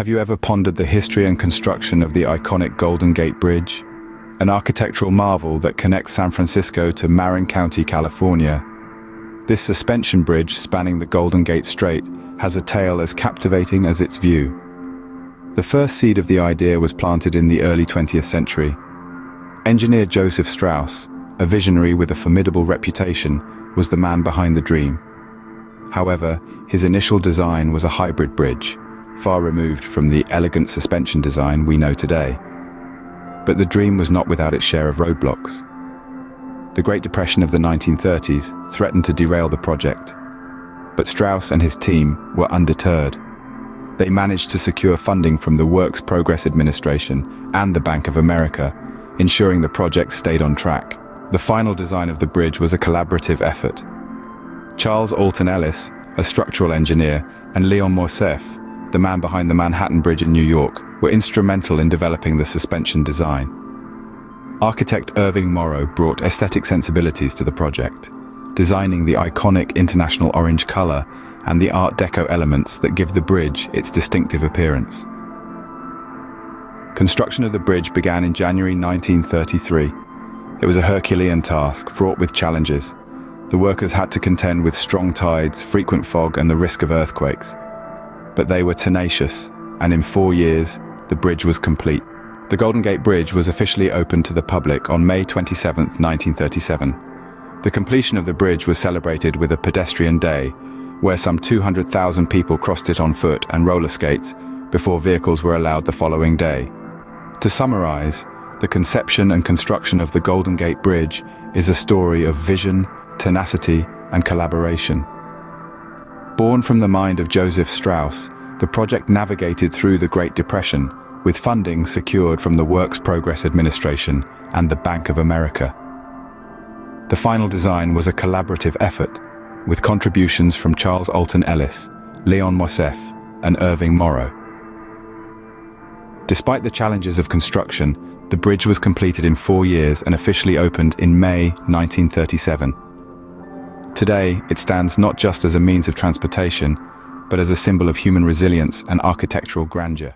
Have you ever pondered the history and construction of the iconic Golden Gate Bridge? An architectural marvel that connects San Francisco to Marin County, California. This suspension bridge spanning the Golden Gate Strait has a tale as captivating as its view. The first seed of the idea was planted in the early 20th century. Engineer Joseph Strauss, a visionary with a formidable reputation, was the man behind the dream. However, his initial design was a hybrid bridge, far removed from the elegant suspension design we know today. But the dream was not without its share of roadblocks. The Great Depression of the 1930s threatened to derail the project, but Strauss and his team were undeterred. They managed to secure funding from the Works Progress Administration and the Bank of America, ensuring the project stayed on track. The final design of the bridge was a collaborative effort. Charles Alton Ellis, a structural engineer, and Leon Moisseiff, the man behind the Manhattan Bridge in New York, were instrumental in developing the suspension design. Architect Irving Morrow brought aesthetic sensibilities to the project, designing the iconic international orange color and the Art Deco elements that give the bridge its distinctive appearance. Construction of the bridge began in January 1933. It was a Herculean task, fraught with challenges. The workers had to contend with strong tides, frequent fog, and the risk of earthquakes. But they were tenacious, and in 4 years, the bridge was complete. The Golden Gate Bridge was officially opened to the public on May 27, 1937. The completion of the bridge was celebrated with a pedestrian day, where some 200,000 people crossed it on foot and roller skates before vehicles were allowed the following day. To summarize, the conception and construction of the Golden Gate Bridge is a story of vision, tenacity, and collaboration. Born from the mind of Joseph Strauss, the project navigated through the Great Depression, with funding secured from the Works Progress Administration and the Bank of America. The final design was a collaborative effort, with contributions from Charles Alton Ellis, Leon Moisseiff, and Irving Morrow. Despite the challenges of construction, the bridge was completed in 4 years and officially opened in May 1937. Today, it stands not just as a means of transportation, but as a symbol of human resilience and architectural grandeur.